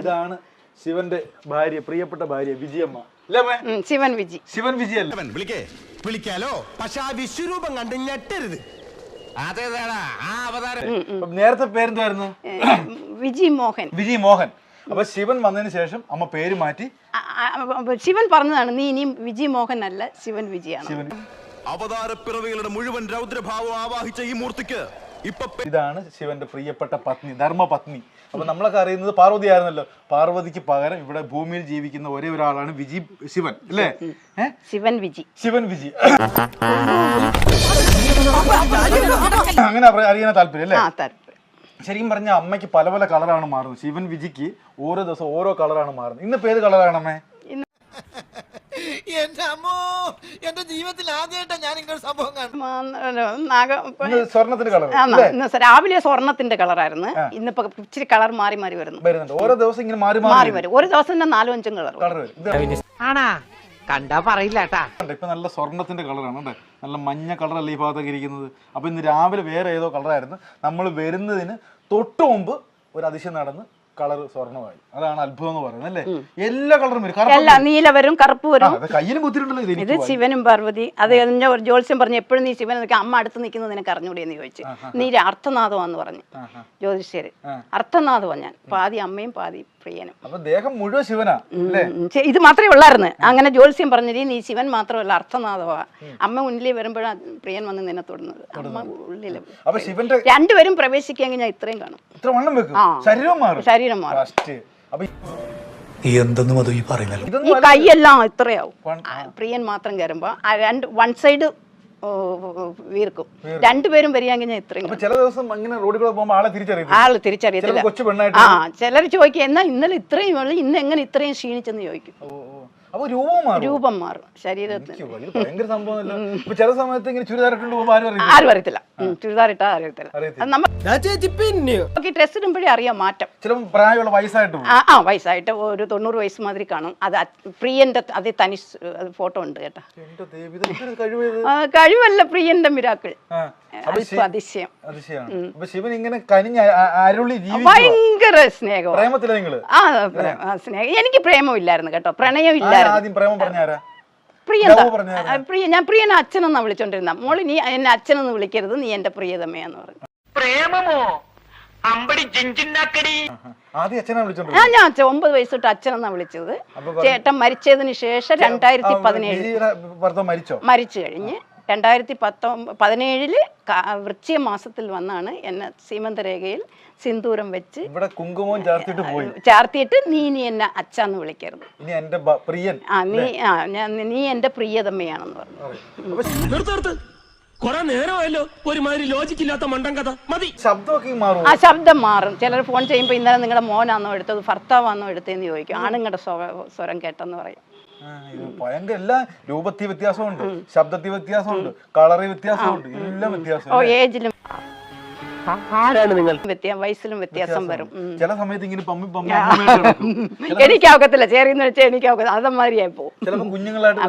ഇതാണ് ശിവന്റെ ഭാര്യ, പ്രിയപ്പെട്ട ഭാര്യ വിജയമ്മ. ശിവൻ വിജി. ശിവൻ വിജയല്ല വിളിക്കാലോ, പക്ഷെ ആ വിശ്വരൂപം കണ്ട് ഞെട്ടരുത്. നേരത്തെ പേരെന്തായിരുന്നു? വിജി മോഹൻ. വിജി മോഹൻ. അപ്പൊ ശിവൻ വന്നതിന് ശേഷം അമ്മ പേര് മാറ്റി. ശിവൻ പറഞ്ഞതാണ്, നീ ഇനിയും വിജി മോഹൻ അല്ല, ശിവൻ വിജയാണ്. അവതാരപ്പിറവികളുടെ മുഴുവൻ രൗദ്രഭാവം ആവാഹിച്ച ഈ മൂർത്തിക്ക് ഇതാണ് ശിവന്റെ പ്രിയപ്പെട്ട പത്നി, ധർമ്മപത്നി. അപ്പൊ നമ്മളൊക്കെ അറിയുന്നത് പാർവതി ആയിരുന്നല്ലോ. പാർവതിക്ക് പകരം ഇവിടെ ഭൂമിയിൽ ജീവിക്കുന്ന ഒരേ ഒരാളാണ് ശിവൻ, അല്ലേ? ശിവൻ വിജി. ശിവൻ വിജി. അങ്ങനെ അറിയാൻ താല്പര്യം അല്ലേ? ശരിക്കും പറഞ്ഞ അമ്മയ്ക്ക് പല പല കളറാണ് മാറുന്നത്. ശിവൻ വിജിക്ക് ഓരോ ദിവസം ഓരോ കളറാണ് മാറുന്നത്. ഇന്ന് പേര് കളറാണ് അമ്മേ? എന്റെ അമ്മോ, എന്റെ ജീവിതത്തിൽ ആദ്യമായിട്ടാണ് ഞാൻ ഇങ്ങനെ സംഭവം സ്വർണത്തിന്റെ കളർ. രാവിലെ സ്വർണത്തിന്റെ കളറായിരുന്നു, ഇന്നിപ്പോ ഇച്ചിരി കളർ മാറി മാറി വരുന്നുണ്ട്. ഓരോ ദിവസം ഇങ്ങനെ മാറി മാറി വരും. ഒരു ദിവസം തന്നെ 4-5 കളർ കണ്ടാ പറയില്ല. ഇപ്പൊ നല്ല സ്വർണത്തിന്റെ കളറാണ്, നല്ല മഞ്ഞ കളറല്ല ഈ ഭാഗത്തൊക്കെ ഇരിക്കുന്നത്. അപ്പൊ ഇന്ന് രാവിലെ വേറെ ഏതോ കളറായിരുന്നു. നമ്മൾ വരുന്നതിന് തൊട്ട് മുമ്പ് ഒരു അതിശയം നടന്ന് കളർ സ്വർണ്ണമായി. അതാണ് അത്ഭുതം എന്ന് പറയുന്നത്, അല്ലേ? എല്ലാ കളറും വരും, നീല വരും, കറുപ്പ് വരും. കയ്യിലും കുത്തിയിട്ടുണ്ടല്ലോ ഇത് ശിവനും പാർവതി. അത് ഒരു ജോത്സ്യം പറഞ്ഞു, എപ്പോഴും നീ ശിവൻ അമ്മ അടുത്ത് നിൽക്കുന്നത് നിനക്ക് അറിഞ്ഞൂടെന്ന് ചോദിച്ചു. നീ അർത്ഥനാഥമാന്ന് പറഞ്ഞു ജ്യോതിഷര്. അർത്ഥനാഥമാ ഞാൻ. പാതി അമ്മയും പാതി പ്രിയനും. അപ്പൊ ദേഹം മുഴുവൻ ശിവനാ. ഇത് മാത്രമേ ഉള്ളായിരുന്നു. അങ്ങനെ ജോത്സ്യം പറഞ്ഞിട്ട് നീ ശിവൻ മാത്രമല്ല അർത്ഥനാഥമാ. അമ്മ മുന്നിൽ വരുമ്പോഴാണ് പ്രിയൻ വന്ന് നിന്നെ തൊടുന്നത്. അമ്മ ഉള്ളില് രണ്ടുപേരും പ്രവേശിക്കുകയെങ്കിൽ ഞാൻ ഇത്രയും കാണും. ശരീരം മാറും. ഈ കൈയെല്ലാം ഇത്രയാവും. പ്രിയൻ മാത്രം കയറുമ്പോ വൺ സൈഡ് വീർക്കും. രണ്ടുപേരും വരികയെങ്കിൽ ഞാൻ ഇത്രയും. ചില ദിവസം അങ്ങനെ റോഡിൽ കൂടെ പോകുമ്പോൾ ആള് തിരിച്ചറിയത്തില്ല. ചിലർ ചോദിക്കും, എന്നാ ഇന്നലെ ഇത്രയും ഉള്ളു, ഇന്ന് എങ്ങനെ ഇത്രയും ക്ഷീണിച്ചെന്ന് ചോദിക്കും. രൂപം മാറും ശരീരത്തിന്. ചില സമയത്ത് ആരും അറിയത്തില്ല. ചുരിദാർ ഇട്ടാ അറിയത്തില്ല. ഡ്രസ് ഇടുമ്പോഴേ അറിയാം മാറ്റം. പ്രായമുള്ള വയസ്സായിട്ട് വയസ്സായിട്ട് ഒരു 90 വയസ്സ് മാതിരി കാണും. അത് പ്രിയന്റെ അതേ തനി ഫോട്ടോ ഉണ്ട് കേട്ടോ. കഴിവല്ല, പ്രിയന്റെ മിരാക്കിൾ. അതിശയം. ഭയങ്കര സ്നേഹം. സ്നേഹം. എനിക്ക് പ്രേമമില്ലായിരുന്നു കേട്ടോ, പ്രണയം ഇല്ലായിരുന്നു. ഞാൻ പ്രിയനെ അച്ഛനെന്നാ വിളിച്ചോണ്ടിരുന്ന. മോളി നീ എന്നെ അച്ഛനെന്ന് വിളിക്കരുത്, നീ എന്റെ പ്രിയതമയാന്ന് പറഞ്ഞു. പ്രേമമോ? ഞാൻ 9 വയസ്സ് തൊട്ട് അച്ഛനെന്നാ വിളിച്ചത്. ചേട്ടൻ മരിച്ചതിന് ശേഷം 2017 മരിച്ചു കഴിഞ്ഞ് 2017 വൃശ്ചിക മാസത്തിൽ വന്നാണ് എന്നെ സീമന്തരേഖയിൽ സിന്ദൂരം വെച്ച് കുങ്കുമം ചാർത്തിയിട്ട് നീ എന്നെ അച്ഛന്ന് വിളിക്കരുത്, നീ എന്റെ പ്രിയതമ്മയാണെന്ന് പറഞ്ഞു. ശബ്ദം മാറും. ചിലർ ഫോൺ ചെയ്യുമ്പോ ഇന്നലെ നിങ്ങളുടെ മോനാണോ എടുത്തത്, ഭർത്താവാണോ എടുത്തതെന്ന് ചോദിക്കും. ആണുങ്ങളുടെ സ്വരം കേട്ടെന്ന് പറയും. ഭയങ്കര എല്ലാ രൂപത്തിൽ വ്യത്യാസമുണ്ട്, ശബ്ദത്തിൽ വ്യത്യാസമുണ്ട്, കളറിൽ വ്യത്യാസമുണ്ട്, എല്ലാം വ്യത്യാസം. ഏജിലും വയസ്സിലും വ്യത്യാസം വരും. ചില സമയത്ത് ഇങ്ങനെ എനിക്കാവത്തില്ല, ചേറിന്ന് വെച്ചാൽ എനിക്കാവത്തില്ല, അതമാതിരിയായി പോകും. ചിലപ്പോ കുഞ്ഞുങ്ങളായിട്ട്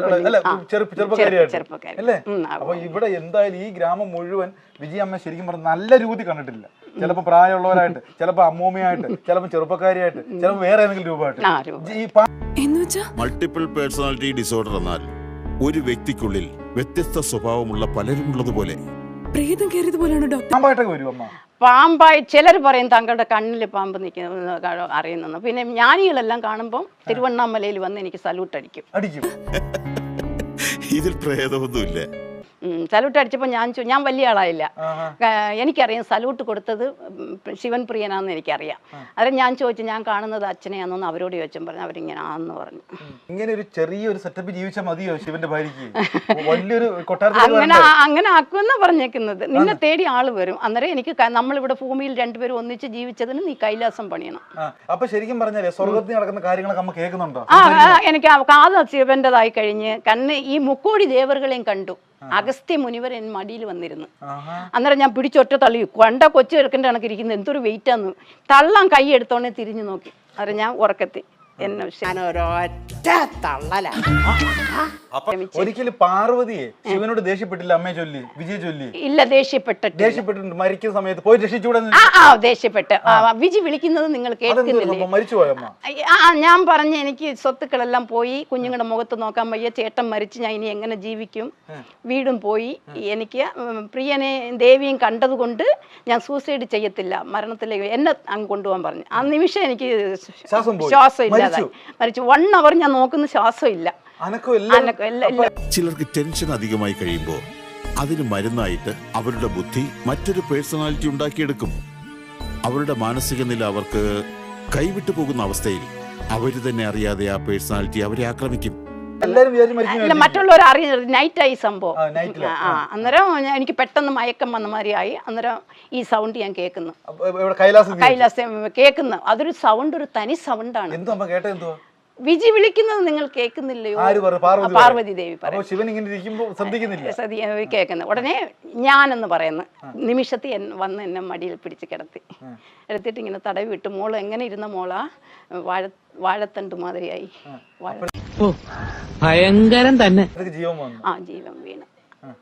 ചെറുപ്പക്കാരി അല്ലേ? അപ്പൊ ഇവിടെ എന്തായാലും ഈ ഗ്രാമം മുഴുവൻ വിജയമ്മ ശരിക്കും പറഞ്ഞ നല്ല രൂപത്തിൽ കണ്ടിട്ടില്ല. ചിലപ്പോ പ്രായമുള്ളവരായിട്ട്, ചിലപ്പോ അമ്മൂമ്മയായിട്ട്, ചിലപ്പോ ചെറുപ്പക്കാരിയായിട്ട്, ചിലപ്പോ വേറെ ഏതെങ്കിലും രൂപമായിട്ട്. മൾട്ടിപ്പിൾ പേഴ്സണാലിറ്റി ഡിസോർഡർ എന്നാൽ ഒരു വ്യക്തിക്കുള്ളിൽ വ്യത്യസ്ത സ്വഭാവമുള്ള പലരും ഉള്ളതുപോലെ പാമ്പായി ചിലർ പറയും താങ്കളുടെ കണ്ണിൽ പാമ്പ് നിൽക്കുന്ന അറിയുന്നു. പിന്നെ ജ്ഞാനികളെല്ലാം കാണുമ്പോൾ തിരുവണ്ണാമലയിൽ വന്ന് എനിക്ക് സല്യൂട്ട് അടിക്കും. ഇതിൽ പ്രേതമൊന്നുമില്ല. സല്യൂട്ട് അടിച്ചപ്പോൾ ഞാൻ വലിയ ആളായില്ല. എനിക്കറിയാം സല്യൂട്ട് കൊടുത്തത് ശിവൻ പ്രിയനാന്ന് എനിക്കറിയാം. അത് ഞാൻ ചോദിച്ചു, ഞാൻ കാണുന്നത് അച്ഛനെയാണെന്ന് അവരോട് ചോദിച്ചും പറഞ്ഞു. അവരിങ്ങനെ ആന്ന് പറഞ്ഞു. ഇങ്ങനെ ഒരു ചെറിയൊരു സെറ്റപ്പ് ജീവിച്ചാൽ മതിയോ ശിവന്റെ ഭാര്യയ്ക്ക്? അങ്ങനെ ആക്കുമെന്നാ പറഞ്ഞേക്കുന്നത്. നിന്നെ തേടി ആള് വരും. അന്നേരം എനിക്ക് നമ്മളിവിടെ ഭൂമിയിൽ രണ്ടുപേരും ഒന്നിച്ച് ജീവിച്ചതിന് നീ കൈലാസം പണിയണം. അപ്പൊ ശരിക്കും പറഞ്ഞാലേ സ്വർഗത്തിൽ നടക്കുന്ന കാര്യങ്ങളൊക്കെ നമുക്ക് കേൾക്കുന്നുണ്ടോ? എനിക്ക് കാത് ശിവന്റേതായി കഴിഞ്ഞ് കണ്ണ് ഈ മുക്കോടി ദേവറുകളെയും കണ്ടു. അഗസ്ത്യ മുനിവർ എൻ മടിയിൽ വന്നിരുന്നു. അന്നേരം ഞാൻ പിടിച്ചൊറ്റ തള്ളി. കൊണ്ട കൊച്ചു ചെറുക്കൻ്റെ കണക്കിരിക്കുന്നത് എന്തൊരു വെയിറ്റാന്ന്. തള്ളാൻ കൈ എടുത്തോണ്ടേ തിരിഞ്ഞു നോക്കി. അന്നേരം ഞാൻ ഉറക്കത്തി എന്നെ ഞാനൊരൊറ്റ തള്ളലാ. ഒരിക്കലും പാർവതിയെ ശിവനോട് ദേഷ്യപ്പെട്ടില്ല അമ്മയെ ചൊല്ലി, വിജയ ചൊല്ലി? ഇല്ല, ദേഷ്യപ്പെട്ടിട്ട്. ദേഷ്യപ്പെട്ടിട്ടുണ്ട്. മരിക്കുന്ന സമയത്ത് പോയി രക്ഷിച്ചൂടെ? ദേഷ്യപ്പെട്ട് വിജി വിളിക്കുന്നത് നിങ്ങൾ കേൾക്കുന്നില്ലേ? മരിച്ചുപോയമ്മ. ഞാൻ പറഞ്ഞ എനിക്ക് സ്വത്തുക്കളെല്ലാം പോയി, കുഞ്ഞുങ്ങളുടെ മുഖത്ത് നോക്കാൻ വയ്യ, ചേട്ടൻ മരിച്ച് ഞാൻ ഇനി എങ്ങനെ ജീവിക്കും, വീടും പോയി, എനിക്ക് പ്രിയനെ ദേവിയും കണ്ടതുകൊണ്ട് ഞാൻ സൂസൈഡ് ചെയ്യത്തില്ല, മരണത്തിലേക്ക് എന്നെ അങ്ങ് കൊണ്ടുപോകാൻ പറഞ്ഞു. ആ നിമിഷം എനിക്ക് ശ്വാസം ഇല്ലാതായി, മരിച്ചു. 1 hour ഞാൻ നോക്കുന്ന ശ്വാസം ഇല്ല. ചിലർക്ക് ടെൻഷൻ അധികമായി കഴിയുമ്പോൾ അതിന് മരുന്നായിട്ട് അവരുടെ ബുദ്ധി മറ്റൊരു പേഴ്സണാലിറ്റി ഉണ്ടാക്കിയെടുക്കും. അവരുടെ മാനസിക നില അവർക്ക് കൈവിട്ടു പോകുന്ന അവസ്ഥയിൽ അവർ തന്നെ അറിയാതെ ആ പേഴ്സണാലിറ്റി അവരെ ആക്രമിക്കും. മറ്റുള്ളവർ അറിയുന്നത് നൈറ്റായി സംഭവം. അന്നേരം എനിക്ക് പെട്ടെന്ന് മയക്കം വന്ന മാതിരിയായി. അന്നേരം ഈ സൗണ്ട് ഞാൻ കേൾക്കുന്നു, കൈലാസം കേൾക്കുന്നു. അതൊരു സൗണ്ട്, ഒരു തനി സൗണ്ടാണ്. വിജി വിളിക്കുന്നത് നിങ്ങൾ കേൾക്കുന്നില്ലയോ? പാർവതി ദേവി കേൾക്കുന്നു. ഉടനെ ഞാനെന്ന് പറയുന്നു നിമിഷത്തിൽ വന്ന് എന്നെ മടിയിൽ പിടിച്ച് കിടത്തി, എടുത്തിട്ട് ഇങ്ങനെ തടവി വിട്ടു. മോള് എങ്ങനെ ഇരുന്ന മോളാ? വാഴത്തണ്ട് മാതിരിയായി. ഭയങ്കരം തന്നെ. ജീവൻ വീണ്.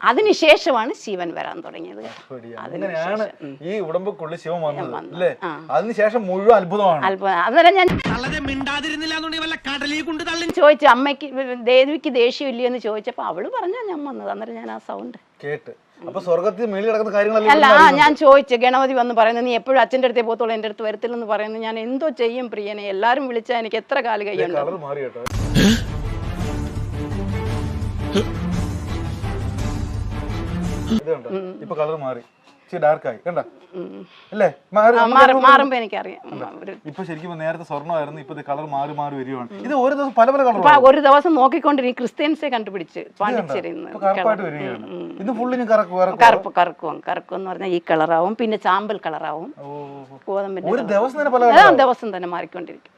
അതിനുശേഷമാണ് ശിവൻ വരാൻ തുടങ്ങിയത്. ഈ ഉടമ്പുക്കുള്ളിൽ ശിവൻ വന്നത്. അതിനുശേഷം മുഴുവൻ അത്ഭുതമാണ്. അന്നേരം ഞാൻ ചോദിച്ചു, അമ്മയ്ക്ക് ദേവിക്ക് ദേഷ്യം ഇല്ലയോ എന്ന് ചോദിച്ചപ്പോ അവള് പറഞ്ഞാ ഞാൻ വന്നത്. അന്നേരം ഞാൻ ആ സൗണ്ട് കേട്ട്. അപ്പൊ സ്വർഗത്തിൽ മേളിൽ കിടക്കുന്ന കാര്യങ്ങളല്ല. അല്ല, ഞാൻ ചോദിച്ചു, ഗണപതി വന്ന് പറയുന്നത് നീ എപ്പോഴും അച്ഛൻ്റെ അടുത്തേ പോത്തോളൂ, എൻ്റെ അടുത്ത് വരത്തില്ലെന്ന് പറയുന്നത്. ഞാൻ എന്തോ ചെയ്യും പ്രിയനെ, എല്ലാരും വിളിച്ചാൽ എനിക്ക് എത്ര കാല് കഴിയുണ്ട്. ഇപ്പൊ കളർ മാറി, ഡാർക്കായി കണ്ട അല്ലേ? മാറുമ്പോ എനിക്കറിയാം. ഇപ്പൊ ശരിക്കും നേരത്തെ സ്വർണ്ണമായിരുന്നു, ഇപ്പൊ കളർ മാറി മാറി വരികയാണ്. ഇത് ഓരോ ദിവസം പല പല കളർ. ഒരു ദിവസം നോക്കിക്കൊണ്ടിരിക്കും. ക്രിസ്ത്യൻസെ കണ്ടുപിടിച്ച് പാണ്ടിച്ചേരി കറക്കും എന്ന് പറഞ്ഞാൽ ഈ കളറാവും, പിന്നെ ചാമ്പൽ കളറാവും, ഗോതമ്പിന്റെ ദിവസം തന്നെ മാറിക്കൊണ്ടിരിക്കും.